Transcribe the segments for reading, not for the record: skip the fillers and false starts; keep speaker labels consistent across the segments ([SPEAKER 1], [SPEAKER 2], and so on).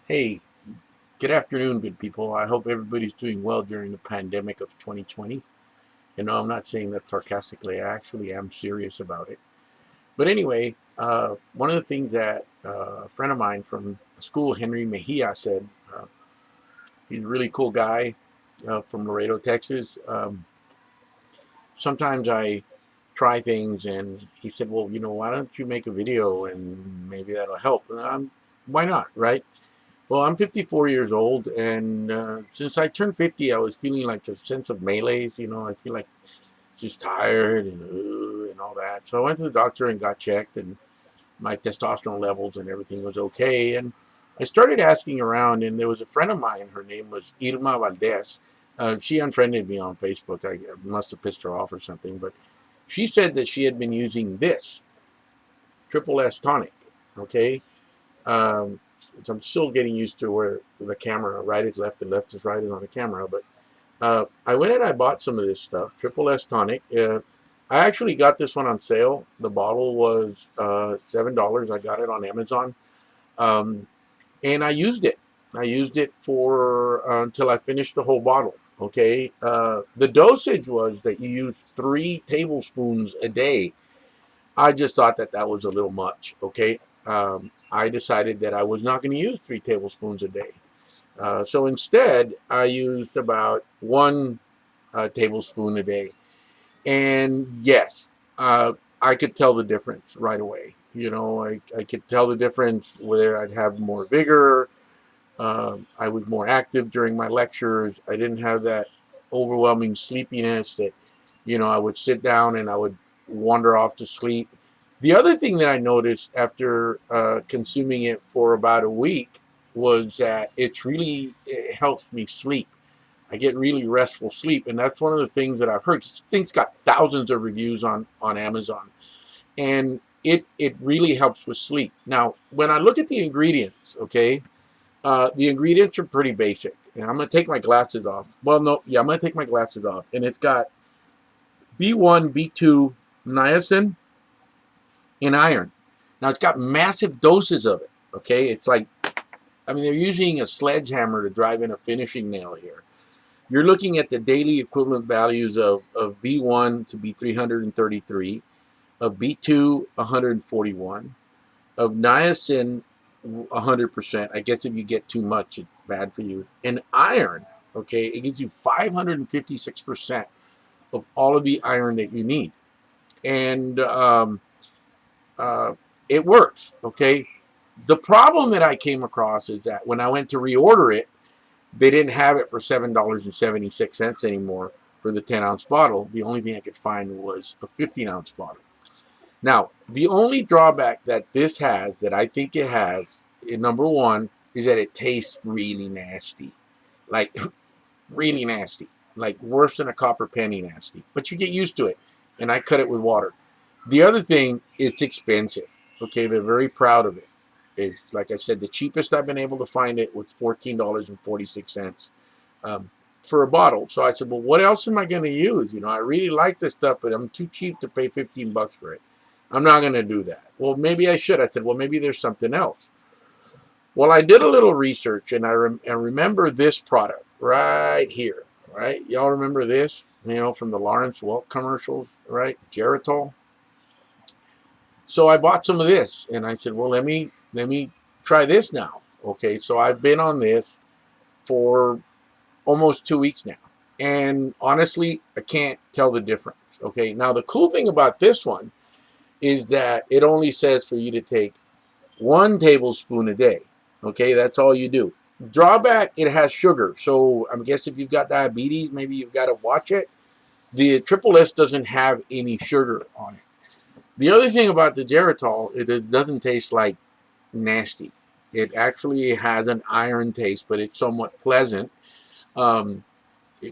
[SPEAKER 1] Hey, good afternoon, good people. I hope everybody's doing well during the pandemic of 2020. I'm not saying that sarcastically. I actually am serious about it. But anyway, one of the things that a friend of mine from school, Henry Mejia, said, he's a really cool guy from Laredo, Texas. Sometimes I try things, and he said, well, why don't you make a video and maybe that'll help? Why not, right? Well, I'm 54 years old, and since I turned 50, I was feeling like a sense of malaise. I feel like just tired and all that. So I went to the doctor and got checked, and my testosterone levels and everything was okay. And I started asking around, and there was a friend of mine. Her name was Irma Valdez. She unfriended me on Facebook. I must have pissed her off or something, but she said that she had been using this Triple S Tonic. Okay, um, so I'm still getting used to where the camera right is left and left is right is on the camera. But I went and I bought some of this stuff, Triple S Tonic. I actually got this one on sale. The bottle was $7. I got it on Amazon, um, and I used it. I used it for until I finished the whole bottle. Okay, the dosage was that you use 3 tablespoons a day. I just thought that that was a little much. Okay, I decided that I was not going to use 3 tablespoons a day. So instead, I used about 1 tablespoon a day. And yes, I could tell the difference right away. I could tell the difference where I'd have more vigor. I was more active during my lectures. I didn't have that overwhelming sleepiness that, I would sit down and I would wander off to sleep. The other thing that I noticed after consuming it for about a week was that it helps me sleep. I get really restful sleep, and that's one of the things that I've heard. This thing's got thousands of reviews on Amazon, and it really helps with sleep. Now, when I look at the ingredients, okay, the ingredients are pretty basic. And I'm going to take my glasses off. Well, no, yeah, I'm going to take my glasses off. And it's got B1, B2, niacin, and iron. Now, it's got massive doses of it. Okay. It's like, I mean, they're using a sledgehammer to drive in a finishing nail here. You're looking at the daily equivalent values of B1 to be 333, of B2, 141, of niacin 100%. I guess if you get too much, it's bad for you. And iron, okay, it gives you 556% of all of the iron that you need. And uh, it works, okay. The problem that I came across is that when I went to reorder it, they didn't have it for $7.76 anymore for the 10-ounce bottle. The only thing I could find was a 15-ounce bottle. Now, the only drawback that this has, that I think it has, number one, is that it tastes really nasty. Like, really nasty. Like, worse than a copper penny nasty. But you get used to it. And I cut it with water. The other thing, it's expensive. Okay, they're very proud of it. It's, like I said, the cheapest I've been able to find it was $14.46 for a bottle. So I said, well, what else am I going to use? I really like this stuff, but I'm too cheap to pay $15 for it. I'm not going to do that. Well, maybe I should. I said, well, maybe there's something else. Well, I did a little research, and I remember this product right here, right? Y'all remember this, from the Lawrence Welk commercials, right? Geritol. So I bought some of this, and I said, well, let me try this now. Okay, so I've been on this for almost 2 weeks now. And honestly, I can't tell the difference. Okay, now the cool thing about this one is that it only says for you to take 1 tablespoon a day. Okay, that's all you do. Drawback, it has sugar. So I guess if you've got diabetes, maybe you've got to watch it. The Triple S doesn't have any sugar on it. The other thing about the Geritol, it doesn't taste like nasty. It actually has an iron taste, but it's somewhat pleasant. Um,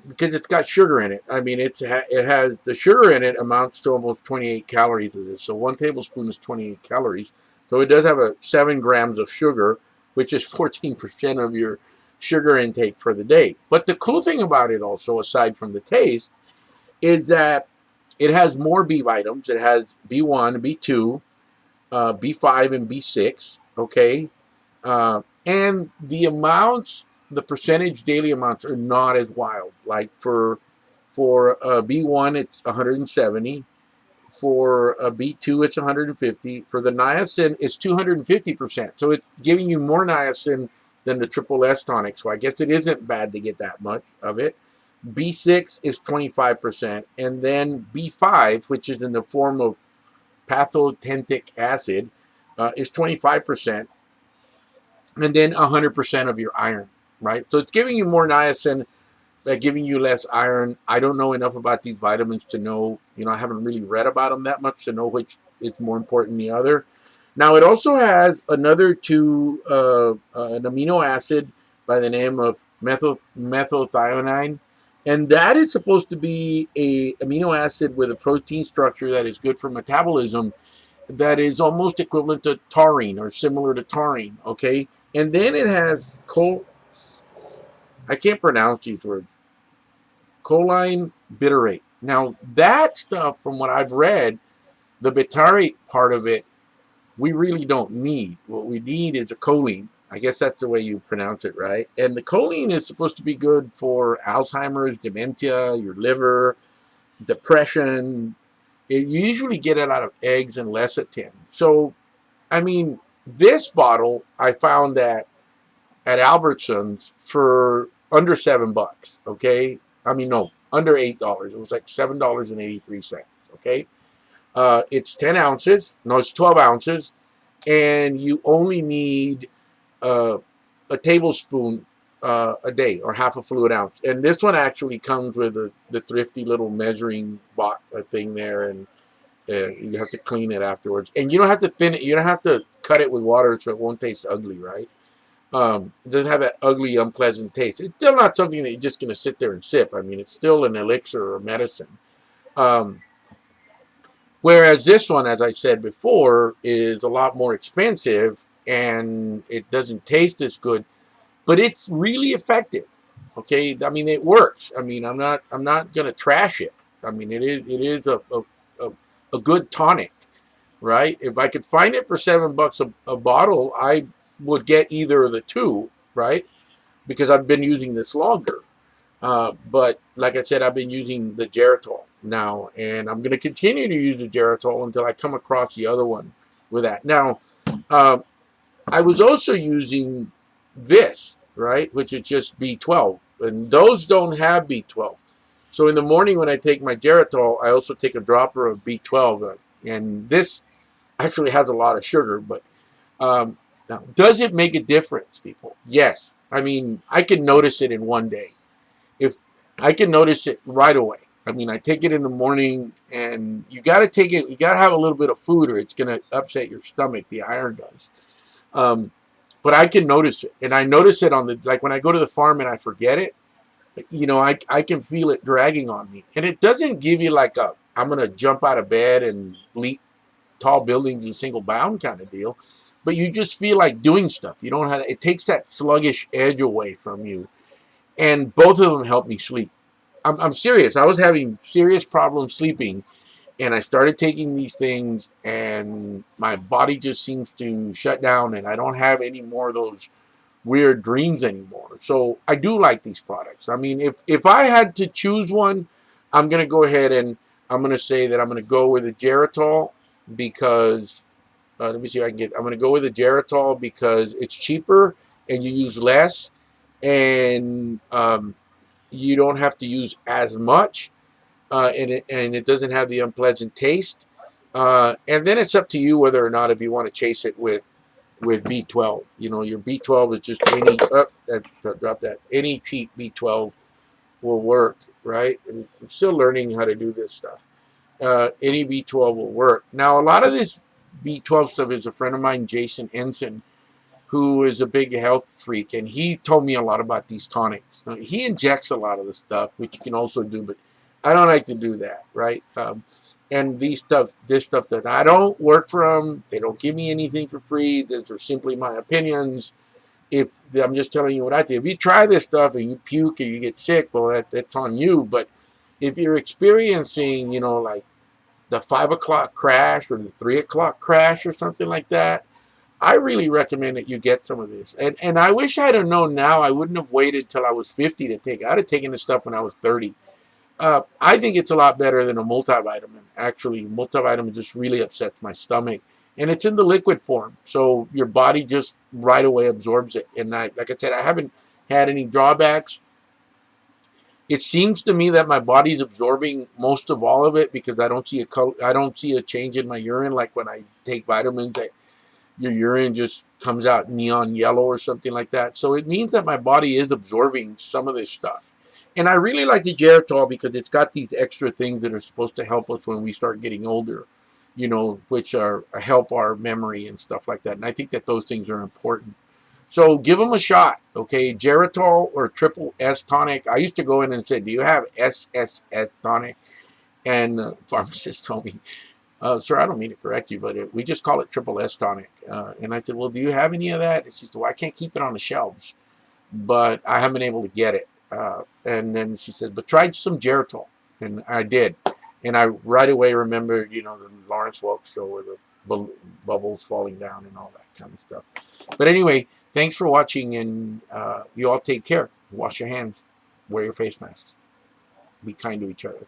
[SPEAKER 1] because it's got sugar in it. I mean, it has the sugar in it amounts to almost 28 calories of this. So 1 tablespoon is 28 calories. So it does have 7 grams of sugar, which is 14% of your sugar intake for the day. But the cool thing about it also, aside from the taste, is that it has more B vitamins. It has B1, B2, B5, and B6. Okay. And the amounts, the percentage daily amounts are not as wild. Like for B1, it's 170. For a B2, it's 150. For the niacin, it's 250%. So it's giving you more niacin than the triple S tonic. So I guess it isn't bad to get that much of it. B6 is 25%. And then B5, which is in the form of pathotentic acid, is 25%. And then 100% of your iron, right? So it's giving you more niacin, giving you less iron. I don't know enough about these vitamins to know, I haven't really read about them that much to know which is more important than the other. Now, it also has another two, an amino acid by the name of methylthionine. And that is supposed to be a amino acid with a protein structure that is good for metabolism, that is almost equivalent to taurine or similar to taurine, okay? And then it has I can't pronounce these words, choline bitterate. Now, that stuff, from what I've read, the bitarate part of it, we really don't need. What we need is a choline. I guess that's the way you pronounce it, right? And the choline is supposed to be good for Alzheimer's, dementia, your liver, depression. You usually get it out of eggs and lecithin. So, I mean, this bottle, I found that at Albertsons for under $7. Okay, I mean no, under $8. It was like $7.83. Okay, it's 10 ounces. No, it's 12 ounces, and you only need uh, a tablespoon a day, or half a fluid ounce. And this one actually comes with the thrifty little measuring thing there, and you have to clean it afterwards. And you don't have to thin it. You don't have to cut it with water so it won't taste ugly, right? It doesn't have that ugly, unpleasant taste. It's still not something that you're just going to sit there and sip. I mean, it's still an elixir or medicine. Um, Whereas this one, as I said before, is a lot more expensive and it doesn't taste as good, but it's really effective. Okay, I mean, it works. I mean, I'm not going to trash it. I mean, it is a, a good tonic, right? If I could find it for $7 a bottle, I would get either of the two, right? Because I've been using this longer. But like I said, I've been using the Geritol now, and I'm going to continue to use the Geritol until I come across the other one with that. Now, uh, I was also using this, right, which is just B12, and those don't have B12. So in the morning when I take my Geritol, I also take a dropper of B12, and this actually has a lot of sugar, but now, does it make a difference, people? Yes. I mean, I can notice it in one day. If I can notice it right away. I mean, I take it in the morning, and you got to take it. You got to have a little bit of food, or it's going to upset your stomach. The iron does. Um, but I can notice it, and I notice it on the, like, when I go to the farm and I forget it. I can feel it dragging on me, and it doesn't give you like a I'm going to jump out of bed and leap tall buildings in single bound kind of deal. But you just feel like doing stuff. You don't have, it takes that sluggish edge away from you. And both of them help me sleep. I'm serious. I was having serious problems sleeping, and I started taking these things, and my body just seems to shut down, and I don't have any more of those weird dreams anymore. So I do like these products. I mean, if I had to choose one, I'm gonna go ahead and I'm gonna say that I'm gonna go with the Geritol because let me see if I can get. I'm gonna go with the Geritol because it's cheaper and you use less, and you don't have to use as much, and it doesn't have the unpleasant taste. And then it's up to you whether or not if you want to chase it with B12. Your B12 is just any. Drop that. Any cheap B12 will work, right? And I'm still learning how to do this stuff. Any B12 will work. Now, a lot of this B12 stuff is a friend of mine, Jason Ensign, who is a big health freak, and he told me a lot about these tonics. Now, he injects a lot of the stuff, which you can also do, but I don't like to do that, right? And this stuff that I don't work for them, they don't give me anything for free. These are simply my opinions. If I'm just telling you what I do, if you try this stuff and you puke or you get sick, well, that's on you. But if you're experiencing, like the 5 o'clock crash or the 3 o'clock crash or something like that, I really recommend that you get some of this. And I wish I'd have known now. I wouldn't have waited till I was 50 to take it. I'd have taken this stuff when I was 30. I think it's a lot better than a multivitamin. Actually, multivitamin just really upsets my stomach. And it's in the liquid form. So your body just right away absorbs it. And like I said, I haven't had any drawbacks. It seems to me that my body's absorbing most of all of it because I don't see a change in my urine like when I take vitamins. Your urine just comes out neon yellow or something like that. So it means that my body is absorbing some of this stuff. And I really like the Geritol because it's got these extra things that are supposed to help us when we start getting older, which are help our memory and stuff like that. And I think that those things are important. So give them a shot, okay? Geritol or triple S tonic. I used to go in and say, "Do you have S.S.S. tonic?" And the pharmacist told me, "Sir, I don't mean to correct you, but we just call it triple S tonic." And I said, "Well, do you have any of that?" And she said, "Well, I can't keep it on the shelves, but I haven't been able to get it." And then she said, "But try some Geritol." And I did. And I right away remembered, the Lawrence Welk show where the bubbles falling down and all that kind of stuff. But anyway, thanks for watching, and you all take care. Wash your hands. Wear your face masks. Be kind to each other.